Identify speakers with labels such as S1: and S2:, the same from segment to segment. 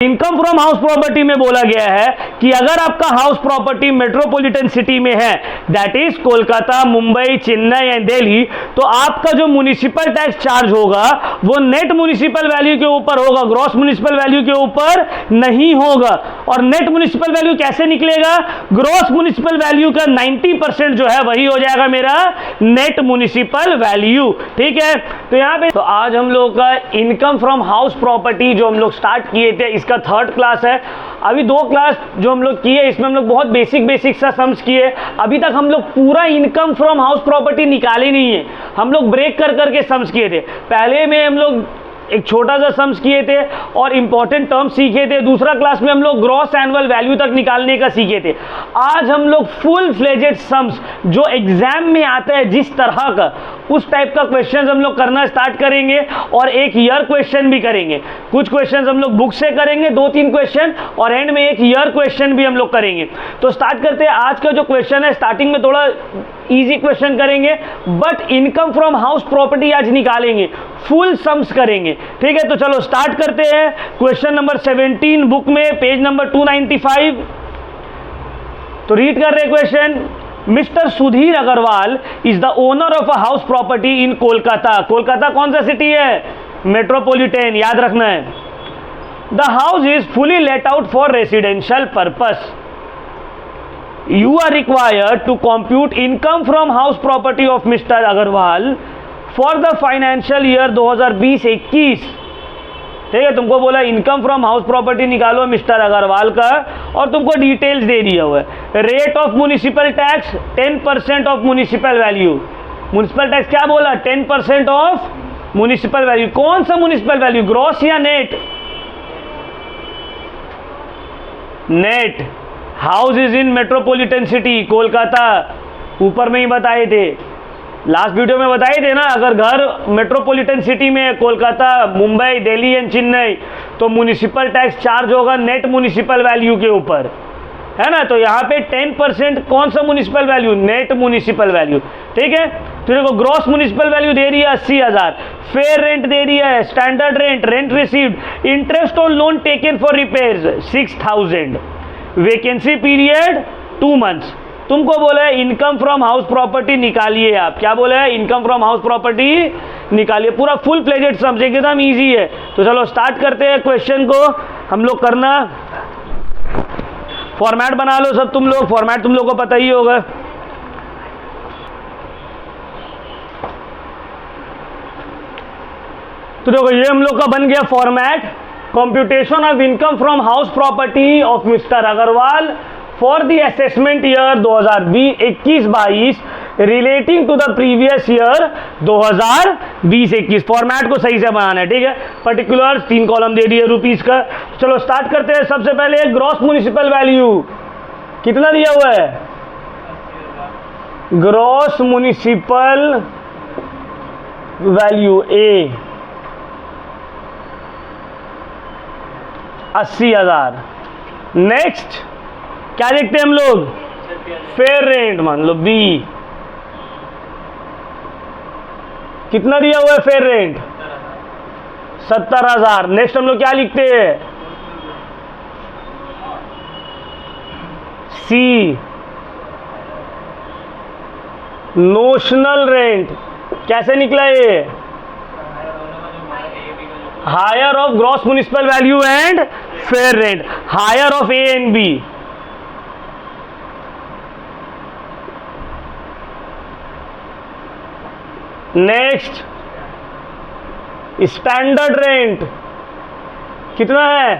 S1: Income from house property में बोला गया है कि अगर आपका हाउस प्रॉपर्टी मेट्रोपॉलिटन सिटी में है, that is Kolkata, Mumbai, Chennai and Delhi, तो आपका जो म्युनिसिपल टैक्स चार्ज होगा वो नेट म्युनिसिपल वैल्यू के ऊपर होगा, ग्रॉस म्युनिसिपल वैल्यू के ऊपर नहीं होगा। और नेट म्युनिसिपल वैल्यू कैसे निकलेगा? ग्रॉस म्युनिसिपल वैल्यू का 90% जो है वही हो जाएगा मेरा नेट म्युनिसिपल वैल्यू। ठीक है, तो यहां पे तो आज हम लोग का इनकम फ्रॉम हाउस प्रॉपर्टी जो हम लोग स्टार्ट किए थे, इसका थर्ड क्लास है। अभी 2 क्लास जो हम लोग किए इसमें हम लोग बहुत बेसिक सा सम्स किए। अभी तक हम लोग पूरा इनकम फ्रॉम हाउस प्रॉपर्टी निकाले नहीं है, हम लोग ब्रेक कर करके सम्स किए थे। पहले में हम लोग एक छोटा सा सम्स किए थे और इंपॉर्टेंट टर्म्स सीखे थे। दूसरा क्लास में हम लोग ग्रॉस एनुअल वैल्यू तक निकालने का सीखे थे। आज हम लोग फुल फ्लेजेड सम्स जो एग्जाम में आता है जिस तरह का, उस टाइप का क्वेश्चन हम लोग करना स्टार्ट करेंगे और एक ईयर क्वेश्चन भी करेंगे। कुछ क्वेश्चन हम लोग बुक से करेंगे, 2-3 क्वेश्चन, और एंड में एक ईयर क्वेश्चन भी हम लोग करेंगे। तो स्टार्ट करते हैं। आज का जो क्वेश्चन है, स्टार्टिंग में थोड़ा इजी क्वेश्चन करेंगे, but income from house property आज निकालेंगे, फुल सम्स करेंगे। ठीक है, तो चलो स्टार्ट करते हैं। क्वेश्चन नंबर 17 बुक में, पेज नंबर 295। तो रीड कर रहे question. Mister Sudhir Agarwal is the owner of a house property in Kolkata. Kolkata कौन सा सिटी है? मेट्रोपॉलिटन, याद रखना है। The house is fully let out for residential purpose. You are required to compute income from house property of Mr. Agarwal for the financial year 2020-21। ठीक है, तुमको बोला इनकम फ्रॉम हाउस प्रॉपर्टी निकालो mister Agarwal का, और तुमको डिटेल्स दे दिया हुआ है। Rate of municipal tax 10% of municipal value. Municipal tax क्या बोला? 10% ऑफ म्युनिसिपल वैल्यू। कौन सा म्युनिसिपल वैल्यू, ग्रॉस या net? Net. House is in metropolitan city Kolkata, ऊपर में ही बताए थे, लास्ट वीडियो में बताए थे ना। अगर घर मेट्रोपॉलिटन सिटी में, कोलकाता, मुंबई, दिल्ली एंड चेन्नई, तो म्युनिसिपल टैक्स चार्ज होगा नेट म्युनिसिपल वैल्यू के ऊपर, है ना। तो यहाँ पे 10% कौन सा municipal value? Net municipal value. ठीक है, तो देखो ग्रॉस म्युनिसिपल वैल्यू दे रही है 80,000, फेयर रेंट दे रही है, standard rent, rent received, interest on loan taken for repairs 6,000, vacancy period 2 months. तुमको बोला है इनकम फ्रॉम हाउस प्रॉपर्टी निकालिए। आप क्या बोला है? इनकम फ्रॉम हाउस प्रॉपर्टी निकालिए। पूरा फुल फ्लेजेड समझे, एकदम इजी है। तो चलो स्टार्ट करते हैं क्वेश्चन को हम लोग करना। फॉर्मेट बना लो सब तुम लोग, फॉर्मेट तुम लोग को पता ही होगा। तो देखो ये हम लोग का बन गया format. Computation of income from house property of mister Agarwal for the assessment year 2021-22 relating to the previous year 2020-21। Format को सही से बनाना है, ठीक है। पर्टिकुलर 3 कॉलम दे दिए रुपीस का। चलो स्टार्ट करते हैं। सबसे पहले ग्रॉस म्युनिसिपल वैल्यू कितना दिया हुआ है? ग्रॉस म्युनिसिपल वैल्यू ए 80,000। नेक्स्ट क्या देखते हैं हम लोग? फेयर रेंट मान लो बी, कितना दिया हुआ है फेयर रेंट? 70,000। नेक्स्ट हम लोग क्या लिखते हैं? C, notional rent. कैसे निकला ये? Higher of gross municipal value and fair rent, higher of A and B. Next standard rent कितना है?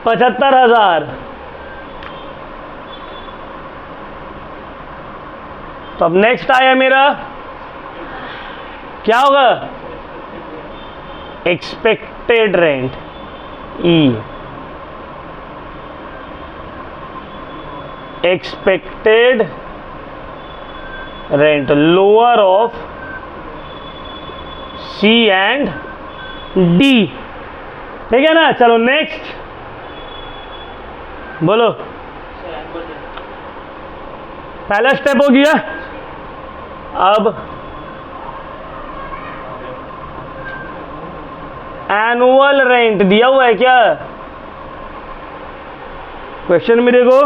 S1: 75,000। तो अब नेक्स्ट आया मेरा, क्या होगा? Expected rent E, expected rent lower of C and D. ठीक है ना। चलो नेक्स्ट बोलो। पहला स्टेप हो गया। अब एनुअल रेंट दिया हुआ है क्या क्वेश्चन में? देखो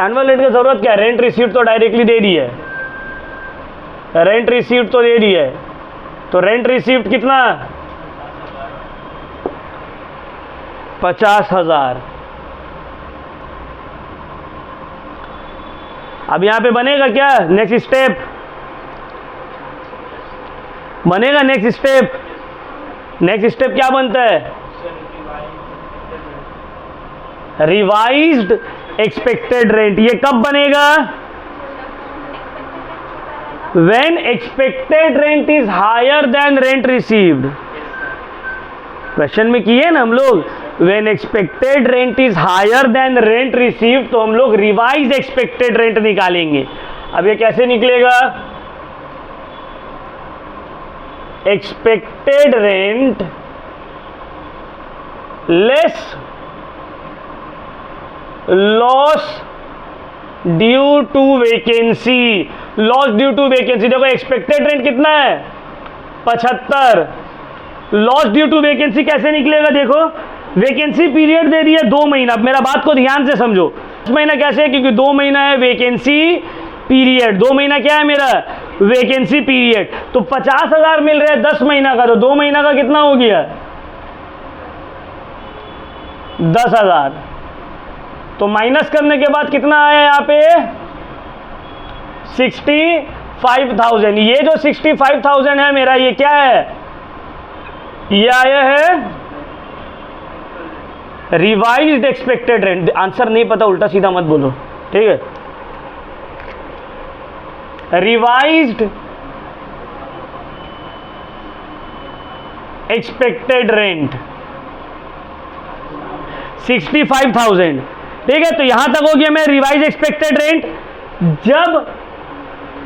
S1: एनुअल रेंट की जरूरत क्या है? रेंट रिसीव्ड तो डायरेक्टली दे दी है, रेंट रिसीव्ड तो दे दी है, तो रेंट रिसीव्ड कितना? 50,000। अब यहां पे बनेगा क्या? नेक्स्ट स्टेप बनेगा, नेक्स्ट स्टेप क्या बनता है? Revised expected rent. ये कब बनेगा? When expected rent is higher than rent received. Question में किए ना हम लोग, when expected rent is higher than rent received, तो हम लोग रिवाइज एक्सपेक्टेड रेंट निकालेंगे। अब ये कैसे निकलेगा? Expected rent less loss due to vacancy. Loss due to vacancy, देखो एक्सपेक्टेड रेंट कितना है? 75। लॉस ड्यू टू वैकेंसी कैसे निकलेगा? देखो वैकेंसी पीरियड दे दिया 2 महीना। मेरा बात को ध्यान से समझो, 10 महीना कैसे है? क्योंकि 2 महीना है वैकेंसी पीरियड। 2 महीना क्या है मेरा? Vacancy period. तो 50,000 मिल रहा है 10 महीना का, तो 2 महीना का कितना हो गया? 10,000। तो माइनस करने के बाद कितना आया यहाँ पे? 65,000। ये जो 65,000 है मेरा, ये क्या है? ये आया है रिवाइज्ड एक्सपेक्टेड रेंट। आंसर नहीं पता उल्टा सीधा मत बोलो, ठीक है? रिवाइज्ड एक्सपेक्टेड रेंट 65,000, ठीक है? तो यहां तक हो गया मैं रिवाइज एक्सपेक्टेड रेंट। जब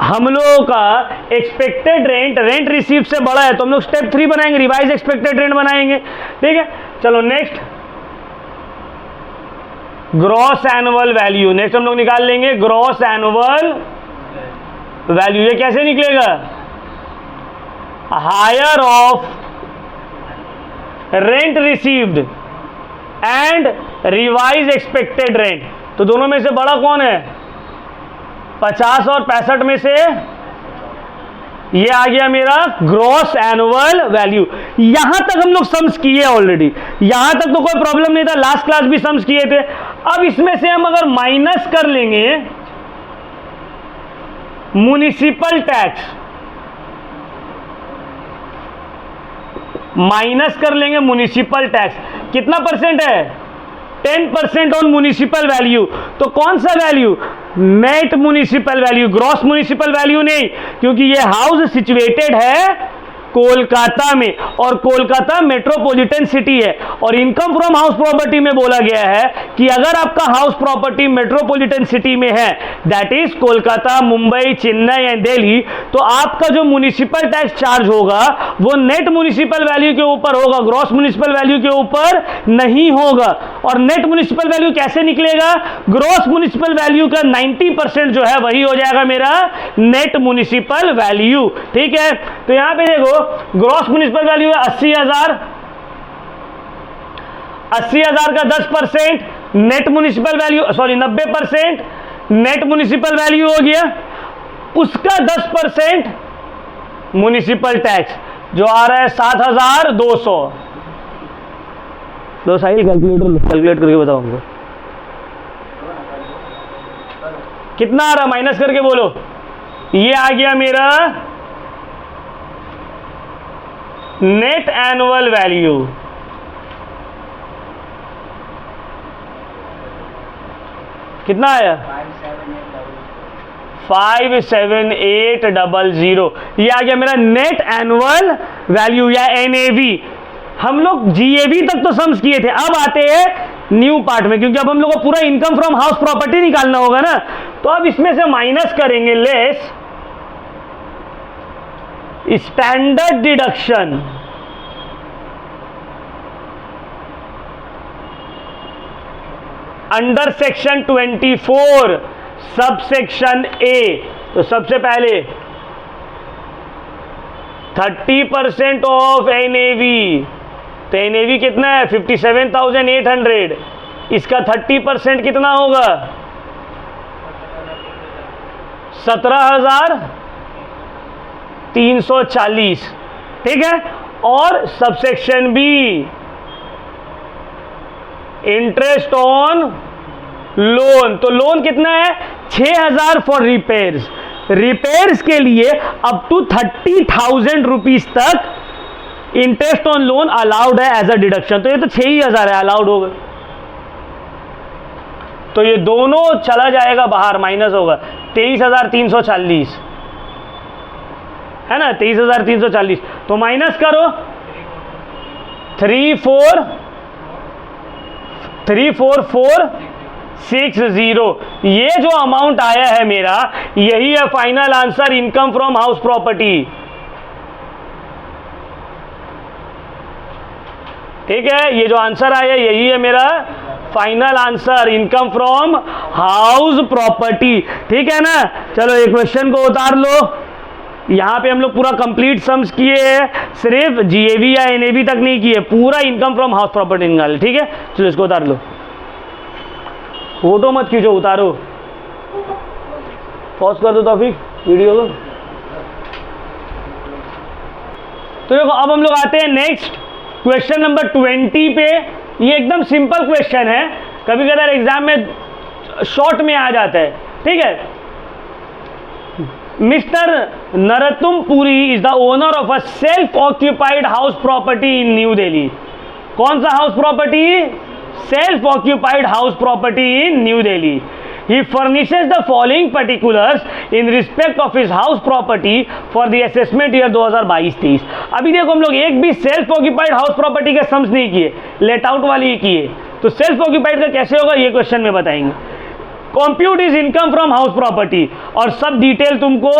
S1: हम लोगों का एक्सपेक्टेड रेंट रेंट रिसीव से बड़ा है तो हम लोग स्टेप 3 बनाएंगे, रिवाइज एक्सपेक्टेड रेंट बनाएंगे, ठीक है? चलो next, gross annual value. Next हम लोग निकाल लेंगे ग्रॉस एनुअल वैल्यू। ये कैसे निकलेगा? Higher of rent received and revise expected rent. तो दोनों में से बड़ा कौन है? 50 और 65 में से ये आ गया मेरा ग्रॉस एनुअल वैल्यू। यहां तक हम लोग सम्स किए ऑलरेडी, यहां तक तो कोई प्रॉब्लम नहीं था, लास्ट क्लास भी सम्स किए थे। अब इसमें से हम अगर माइनस कर लेंगे म्युनिसिपल टैक्स, माइनस कर लेंगे म्युनिसिपल टैक्स, कितना परसेंट है? 10% ऑन म्युनिसिपल वैल्यू। तो कौन सा value? Net municipal value, gross municipal value नहीं, क्योंकि ये हाउस सिचुएटेड है कोलकाता में और कोलकाता मेट्रोपॉलिटन सिटी है। और इनकम फ्रॉम हाउस प्रॉपर्टी में बोला गया है कि अगर आपका हाउस प्रॉपर्टी मेट्रोपॉलिटन सिटी में है, that is Kolkata, Mumbai, Chennai and Delhi, तो आपका जो म्युनिसिपल टैक्स चार्ज होगा वो नेट म्युनिसिपल वैल्यू के ऊपर होगा, ग्रॉस म्युनिसिपल वैल्यू के ऊपर नहीं होगा। और नेट म्युनिसिपल वैल्यू कैसे निकलेगा? ग्रॉस म्युनिसिपल वैल्यू का 90% जो है वही हो जाएगा मेरा नेट म्युनिसिपल वैल्यू, ठीक है? तो यहां पे देखो ग्रॉस म्युनिसिपल वैल्यू है 80,000, 80,000 का 10% net municipal value, sorry 90% net municipal value हो गया, उसका 10% म्युनिसिपल टैक्स जो आ रहा है 7,200। लो साहिल कैलकुलेट करके बताओ हमको कितना आ रहा, माइनस करके बोलो। ये आ गया मेरा नेट एनुअल वैल्यू, कितना आया? 57800। ये आ गया मेरा नेट एनुअल वैल्यू या एनएवी। हम लोग जीएवी तक तो सम्स किए थे, अब आते हैं न्यू पार्ट में, क्योंकि अब हम लोग को पूरा इनकम फ्रॉम हाउस प्रॉपर्टी निकालना होगा ना। तो अब इसमें से माइनस करेंगे less standard deduction, under section 24 sub section A. तो सबसे पहले 30% ऑफ NAV, तो NAV कितना है 57,800, इसका 30% कितना होगा 17,340, ठीक है। और subsection B interest on loan, तो लोन कितना है 6,000 फॉर रिपेयर्स, रिपेयर्स के लिए अप टू 30,000 रुपीज तक इंटरेस्ट ऑन लोन अलाउड है एज अ डिडक्शन, तो ये तो 6,000 है अलाउड होगा, तो ये दोनों चला जाएगा बाहर, माइनस होगा 23,340 है ना, 23,340, तो माइनस करो 34460, ये जो अमाउंट आया है मेरा यही है final answer income from house property, ठीक है। ये जो आंसर आया यही है मेरा final answer income from house property, ठीक है ना। चलो एक क्वेश्चन को उतार लो, यहां पे हम लोग पूरा कंप्लीट सम्स किए हैं, सिर्फ GAV या NAV तक नहीं किए, पूरा इनकम फ्रॉम हाउस प्रॉपर्टी निकाले, ठीक है। चलो इसको उतार लो, फोटो मत खींचो, उतारो, पॉज कर दो तौफीक वीडियो को। तो देखो अब हम लोग आते हैं नेक्स्ट क्वेश्चन नंबर 20 पे। ये एकदम सिंपल क्वेश्चन है, कभी कभार एग्जाम में शॉर्ट में आ जाता है, ठीक है। Mister Narottam Puri is the owner of a self occupied house property in new Delhi. कौन सा house property? Self occupied house property in new Delhi. He furnishes the following particulars in respect of his house property for the assessment year 2022-23। अभी देखो हम लोग एक भी self occupied house property के sums नहीं किए, लेट आउट वाली किए, तो सेल्फ ऑक्यूपाइड का कैसे होगा ये क्वेश्चन में बताएंगे। Compute is income from house property, और सब डिटेल तुमको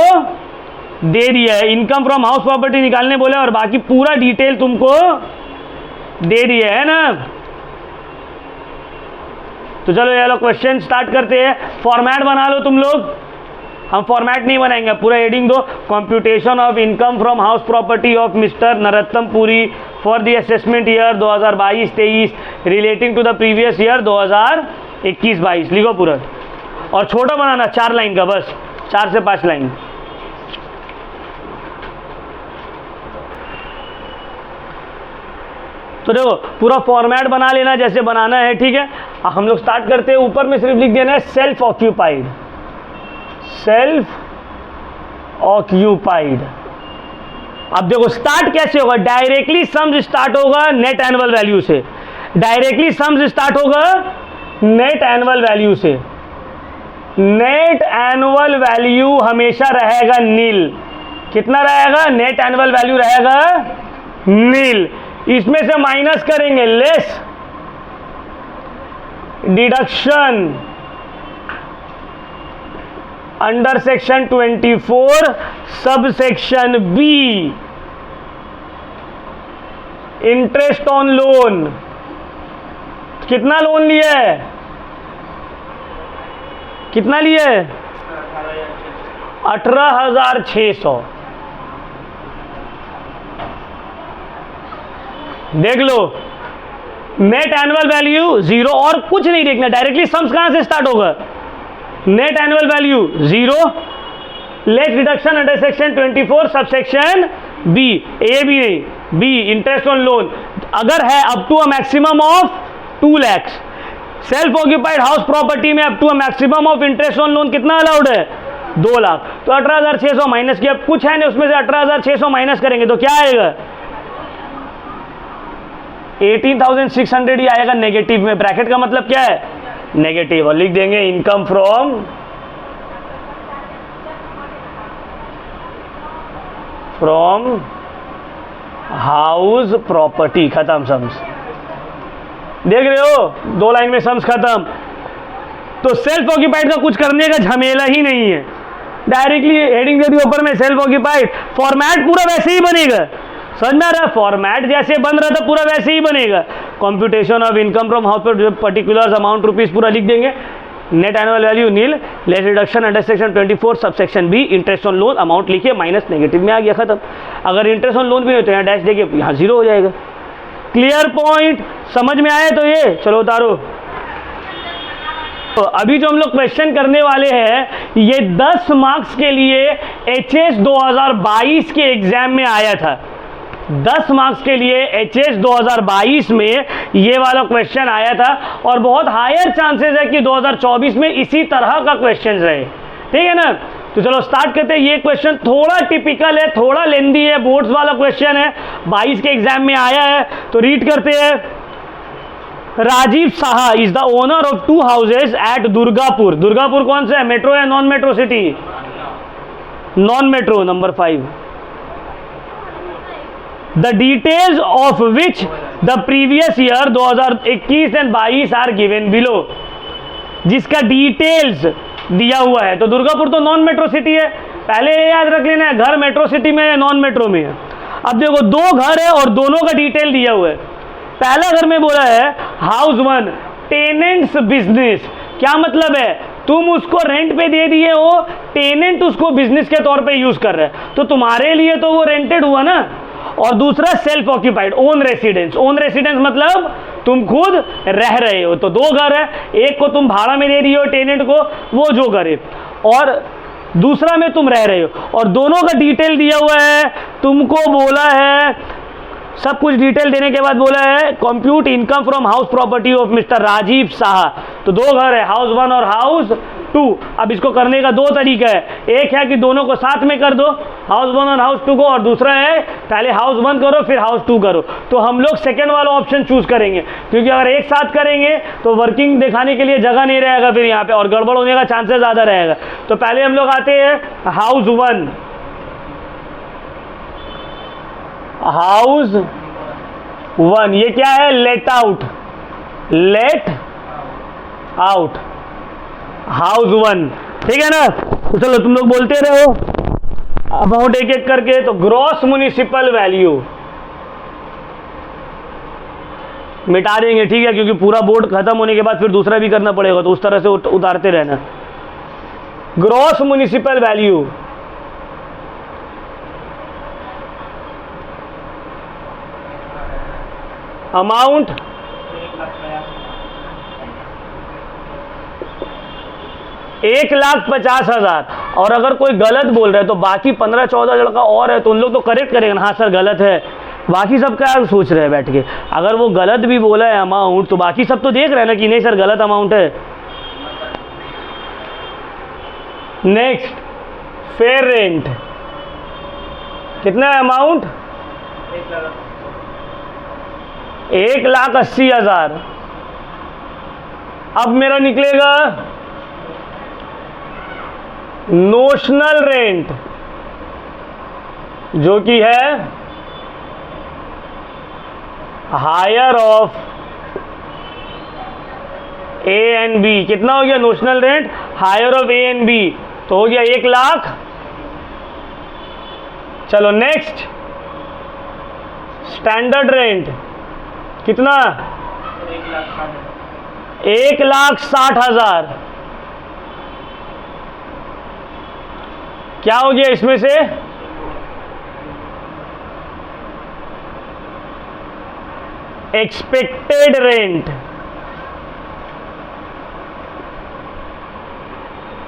S1: दे दिया है, इनकम फ्रॉम हाउस प्रॉपर्टी निकालने बोले और बाकी पूरा डिटेल तुमको दे दिया है ना। तो चलो ये लोग क्वेश्चन स्टार्ट करते हैं। फॉर्मेट बना लो तुम लोग, हम फॉर्मेट नहीं बनाएंगे, पूरा हेडिंग दो, computation of income from house property of mister Narottam Puri for the assessment year 2022-23 relating to the previous year 2021-22 लिखो पूरा, और छोटा बनाना 4 लाइन का, बस 4 से 5 लाइन। तो देखो पूरा फॉर्मेट बना लेना जैसे बनाना है, ठीक है। हम लोग स्टार्ट करते हैं, ऊपर में सिर्फ लिख देना है सेल्फ ऑक्यूपाइड, सेल्फ ऑक्यूपाइड। अब देखो स्टार्ट कैसे होगा, डायरेक्टली सम्स स्टार्ट होगा नेट एनुअल वैल्यू से, डायरेक्टली सम्स स्टार्ट होगा नेट एनुअल वैल्यू से। नेट एनुअल वैल्यू हमेशा रहेगा नील, कितना रहेगा? नेट एनुअल वैल्यू रहेगा नील। इसमें से माइनस करेंगे less deduction under section 24 sub section B interest on loan. कितना लोन लिया है? कितना लिया है? 18,600। देख लो नेट एनुअल वैल्यू 0, और कुछ नहीं देखना, डायरेक्टली सम्स कहां से स्टार्ट होगा? Net annual value 0, less deduction under section 24 subsection B, A भी नहीं, बी इंटरेस्ट ऑन लोन अगर है up to a maximum of 2 lakh. Self occupied house property में up to a maximum of interest on loan कितना allowed है? 2 लाख। तो 18,600 minus किया, कुछ है नहीं उसमें से 18,600 माइनस करेंगे तो क्या आएगा? 18,600 ही आएगा नेगेटिव में। ब्रैकेट का मतलब क्या है? नेगेटिव, और लिख देंगे इनकम फ्रॉम हाउस प्रॉपर्टी। खत्म सम्स, देख रहे हो 2 लाइन में सम्स खत्म। तो सेल्फ ऑक्यूपाइड का कुछ करने का झमेला ही नहीं है, डायरेक्टली हेडिंग दे दी ऊपर में सेल्फ ऑक्यूपाइड। फॉर्मेट पूरा वैसे ही बनेगा, समझ में आ रहा है? फॉर्मेट जैसे बन रहा था पूरा वैसे ही बनेगा। Computation of income from house particular amount rupees पूरा लिख देंगे, net annual value nil, less reduction under section 24 subsection B, interest on loan amount लिखिए माइनस नेगेटिव में आ गया, खत्म। अगर इंटरेस्ट ऑन लोन भी हो तो यहाँ डैश देखिए, यहाँ जीरो हो जाएगा। क्लियर पॉइंट, समझ में आए तो ये चलो उतारो। तो अभी जो हम लोग क्वेश्चन करने वाले हैं ये 10 मार्क्स के लिए HS 2022 के एग्जाम में आया था। 10 मार्क्स के लिए HS 2022 में ये वाला क्वेश्चन आया था और बहुत हायर चांसेस है कि 2024 में इसी तरह का क्वेश्चन रहे, ठीक है ना। तो चलो स्टार्ट करते हैं। ये क्वेश्चन थोड़ा टिपिकल है, थोड़ा लेंदी है, बोर्ड्स वाला क्वेश्चन है, 22 के एग्जाम में आया है, तो रीड करते हैं। Rajiv Saha is the owner of 2 houses at Durgapur. Durgapur कौन सा है, मेट्रो या non metro city? Non metro, number 5। The details of which the previous year 2021 and 22 are given below. जिसका डिटेल्स दिया हुआ है, तो दुर्गापुर तो नॉन मेट्रो सिटी है, पहले ये याद रख लेना है घर मेट्रो सिटी में है नॉन मेट्रो में है। अब देखो 2 घर है और दोनों का डिटेल दिया हुआ है। पहला घर में बोला है हाउस 1 टेनेंट्स बिजनेस। क्या मतलब है, तुम उसको रेंट पे दे दिए हो, टेनेंट उसको बिजनेस के तौर पे यूज कर रहे हैं, तो तुम्हारे लिए तो वो रेंटेड हुआ ना। और दूसरा self occupied own residence. Own residence मतलब तुम खुद रह रहे हो, तो 2 घर है, एक को तुम भाड़ा में दे रही हो टेनेंट को, वो जो करे, और दूसरा में तुम रह रहे हो, और दोनों का डिटेल दिया हुआ है। तुमको बोला है, सब कुछ डिटेल देने के बाद बोला है compute income from house property of mister Rajiv Saha. तो 2 घर है, हाउस 1 और हाउस 2। अब इसको करने का 2 तरीका है, एक है कि दोनों को साथ में कर दो, हाउस 1 और हाउस 2 को, और दूसरा है पहले हाउस 1 करो फिर हाउस 2 करो। तो हम लोग सेकेंड वाला ऑप्शन चूज करेंगे, क्योंकि अगर एक साथ करेंगे तो वर्किंग दिखाने के लिए जगह नहीं रहेगा फिर यहाँ पे, और गड़बड़ होने का चांसेस ज़्यादा रहेगा। तो पहले हम लोग आते हैं हाउस 1। हाउस 1 ये क्या है, let out, let out house 1, ठीक है ना। तो चलो तुम लोग बोलते रहो अमाउंट एक एक करके। तो ग्रॉस म्युनिसिपल वैल्यू मिटा देंगे, ठीक है, क्योंकि पूरा बोर्ड खत्म होने के बाद फिर दूसरा भी करना पड़ेगा, तो उस तरह से उतारते रहना। Gross municipal value amount 1,50,000। और अगर कोई गलत बोल रहा है तो बाकी 15-14 लड़का और है तो उन लोग तो करेक्ट करेंगे ना, हाँ सर गलत है। बाकी सब क्या सोच रहे हैं बैठ के, अगर वो गलत भी बोला है अमाउंट तो बाकी सब तो देख रहे हैं ना कि नहीं सर गलत अमाउंट है। नेक्स्ट फेयर रेंट कितना है अमाउंट, 1,80,000। अब मेरा निकलेगा नोशनल रेंट जो कि है higher of A and B. कितना हो गया notional rent, higher of A and B, तो हो गया 1,00,000। चलो नेक्स्ट स्टैंडर्ड रेंट कितना, 1,60,000। क्या हो गया इसमें से, expected rent,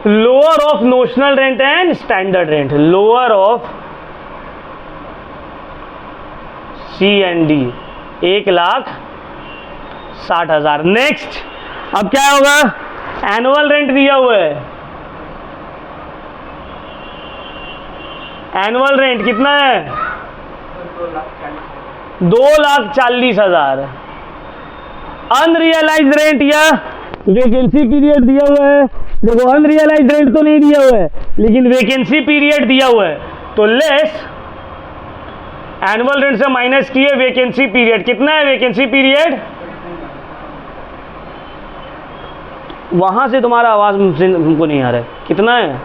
S1: lower of notional rent and standard rent, lower of C and D, 1,60,000। Next अब क्या होगा, एनुअल रेंट दिया हुआ है, एनुअल रेंट कितना है, 2,40,000। अनरियलाइज रेंट या वैकेंसी पीरियड दिया हुआ है, देखो अनरियलाइज रेंट तो नहीं दिया हुआ है लेकिन वैकेंसी पीरियड दिया हुआ है, तो लेस एनुअल रेंट से माइनस किए वैकेंसी पीरियड। कितना है वैकेंसी पीरियड, वहां से तुम्हारा आवाज हमको नहीं आ रहा है, कितना है,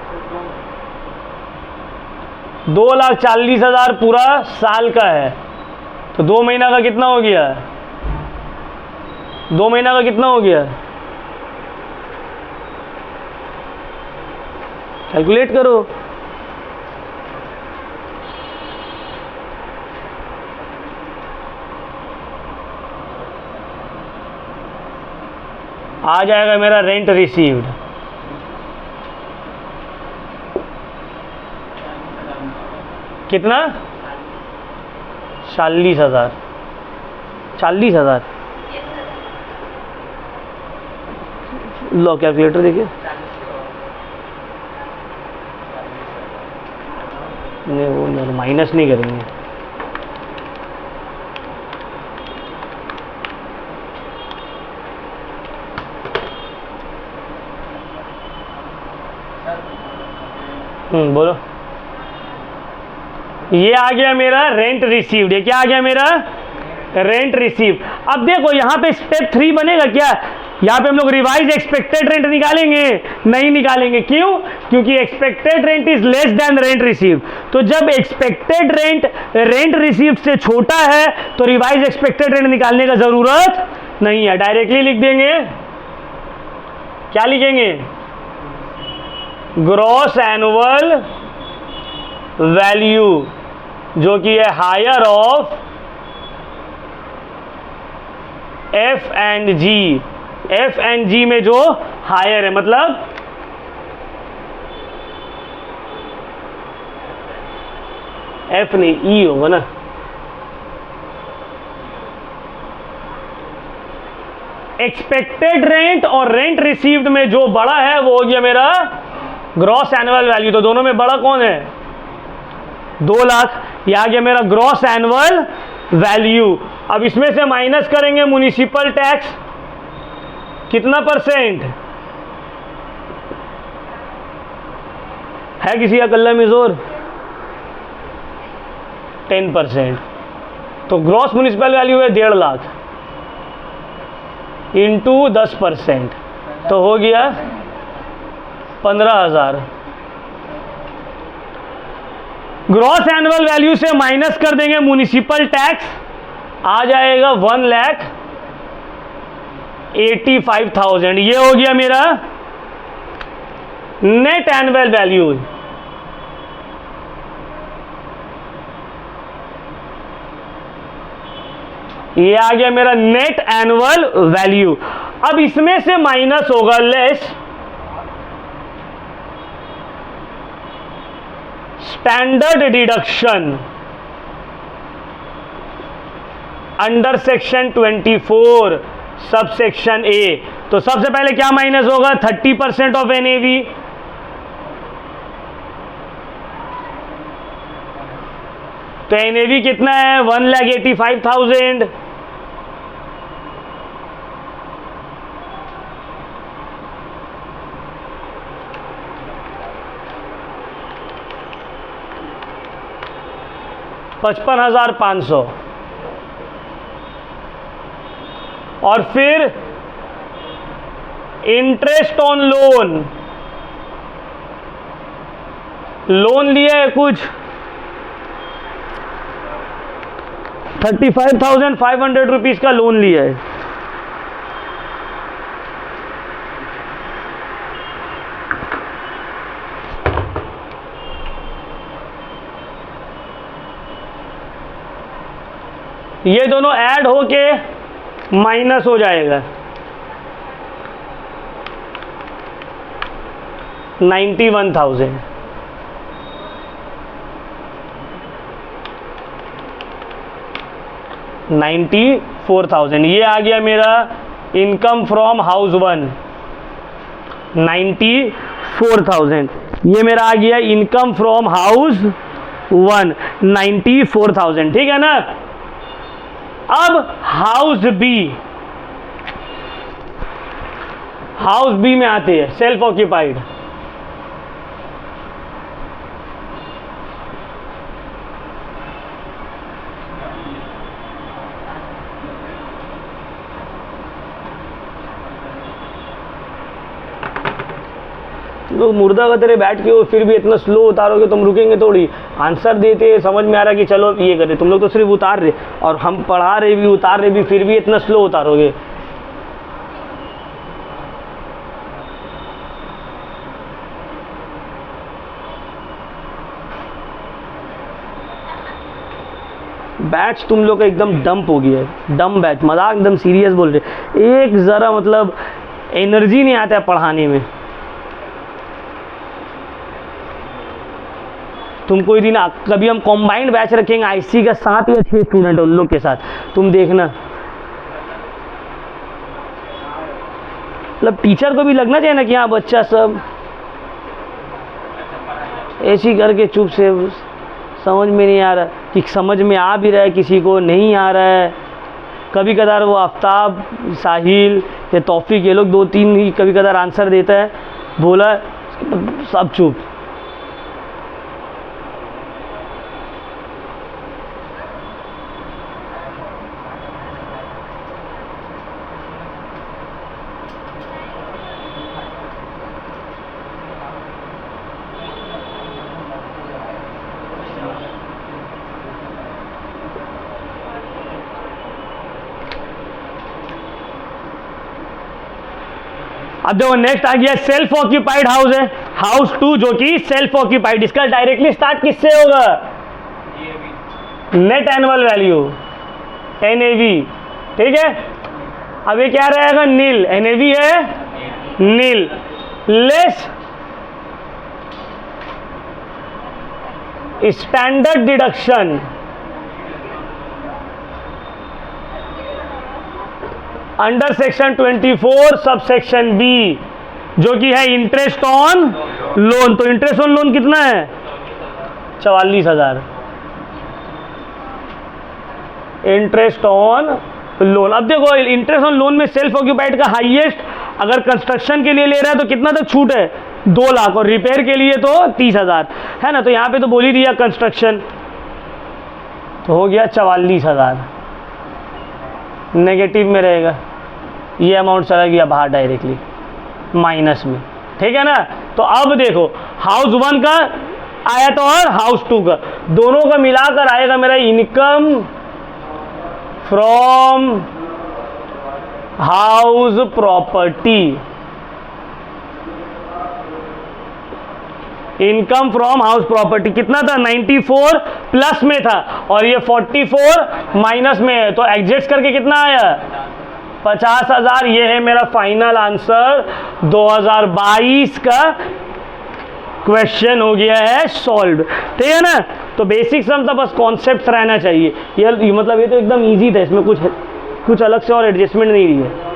S1: 2,40,000 पूरा साल का है, तो 2 महीना का कितना हो गया, 2 महीना का कितना हो गया, कैलकुलेट करो। आ जाएगा मेरा रेंट रिसीव्ड, कितना? 40,000। 40,000। लो कैलकुलेटर देखिए। नहीं वो माइनस नहीं करेंगे। बोलो। ये आ गया मेरा रेंट रिसीव्ड। ये क्या आ गया मेरा? Rent received. अब देखो यहाँ पे स्टेप 3 बनेगा क्या? यहाँ पे हम लोग रिवाइज एक्सपेक्टेड रेंट निकालेंगे? नहीं निकालेंगे। क्यों? क्योंकि expected rent is less than rent received. तो जब एक्सपेक्टेड रेंट रिसीव्ड से छोटा है तो रिवाइज एक्सपेक्टेड रेंट निकालने का जरूरत नहीं है, डायरेक्टली लिख देंगे। क्या लिखेंगे? ग्रॉस एनुअल वैल्यू, जो कि है higher of F and G. F and G में जो हायर है, मतलब एफ नहीं, ई होगा ना। एक्सपेक्टेड रेंट और रेंट रिसीव्ड में जो बड़ा है वो हो गया मेरा ग्रॉस एनुअल वैल्यू। तो दोनों में बड़ा कौन है? 2 लाख। यह आ गया मेरा ग्रॉस एनुअल वैल्यू। अब इसमें से माइनस करेंगे म्युनिसिपल टैक्स, कितना परसेंट है? किसी का कल्ला में जोर? 10%। तो ग्रॉस म्युनिसिपल वैल्यू है 1.5 लाख इंटू 10%, तो हो गया 15,000। ग्रॉस एनुअल वैल्यू से माइनस कर देंगे म्युनिसिपल टैक्स, आ जाएगा 1,85,000। ये हो गया मेरा नेट एनुअल वैल्यू। ये आ गया मेरा नेट एनुअल वैल्यू। अब इसमें से माइनस होगा less standard deduction under section 24 sub section A. तो सबसे पहले क्या माइनस होगा? 30% ऑफ एनएवी। तो एनएवी कितना है? 1,85,000। $55,500। और फिर इंटरेस्ट ऑन लोन लिया है कुछ 35,500 रुपीज का लोन लिया है। ये दोनों ऐड होके माइनस हो जाएगा 91,000। $94,000। ये आ गया मेरा इनकम फ्रॉम हाउस 1 94,000। ये मेरा आ गया इनकम फ्रॉम हाउस 1 94,000। ठीक है ना? अब हाउस बी में आते हैं सेल्फ ऑक्यूपाइड। लोग मुर्दा का तेरे बैठ के हो, फिर भी इतना स्लो उतारोगे, तुम रुकेंगे थोड़ी। आंसर देते समझ में आ रहा कि चलो ये करे, तुम लोग तो सिर्फ उतार रहे, और हम पढ़ा रहे भी उतार रहे भी, फिर भी इतना स्लो उतारोगे। बैच तुम लोग का एकदम डंप हो गया है, डम बैच, मजाक एकदम सीरियस बोल रहे, एक ज़रा मतलब एनर्जी नहीं आता है पढ़ाने में। तुम कोई दिन कभी हम कॉम्बाइंड बैच रखेंगे आईसी का 7 या 6 स्टूडेंट उन लोग के साथ, तुम देखना। मतलब टीचर को भी लगना चाहिए ना कि हाँ बच्चा सब ऐसी करके चुप से समझ में नहीं आ रहा, कि समझ में आ भी रहा है किसी को नहीं आ रहा है। कभी कदार वो आफ्ताब, साहिल या तौफीक ये लोग 2-3 ही कभी कदार आंसर देता है, बोला सब चुप। अब देखो नेक्स्ट आ गया सेल्फ ऑक्यूपाइड हाउस है, हाउस 2 जो कि सेल्फ ऑक्यूपाइड, इसका डायरेक्टली स्टार्ट किससे होगा? नेट एनुअल वैल्यू NAV, ठीक है। अब ये क्या रहेगा? नील, NAV है nil, less standard deduction under section 24 sub section B, जो कि है इंटरेस्ट ऑन लोन। तो इंटरेस्ट ऑन लोन कितना है? 44,000 इंटरेस्ट ऑन लोन। अब देखो इंटरेस्ट ऑन लोन में सेल्फ ऑक्यूपाइड का हाईएस्ट अगर कंस्ट्रक्शन के लिए ले रहा है तो कितना तक छूट है? 2 लाख, और रिपेयर के लिए तो 30,000 है ना। तो यहाँ पे तो बोल ही दिया कंस्ट्रक्शन, तो हो गया 44,000, नेगेटिव में रहेगा, ये अमाउंट चला गया बाहर डायरेक्टली माइनस में, ठीक है ना। तो अब देखो हाउस 1 का आया तो और हाउस 2 का, दोनों का मिलाकर आएगा मेरा income from house property. Income from house property कितना था? 94 प्लस में था, और ये 44 माइनस में है, तो एडजस्ट करके कितना आया? 50,000। ये है मेरा फाइनल आंसर 2022 का क्वेश्चन हो गया है सॉल्व, ठीक है ना। तो बेसिक सम था, बस कॉन्सेप्ट रहना चाहिए। ये मतलब ये तो एकदम इजी था, इसमें कुछ अलग से और एडजस्टमेंट नहीं रही है।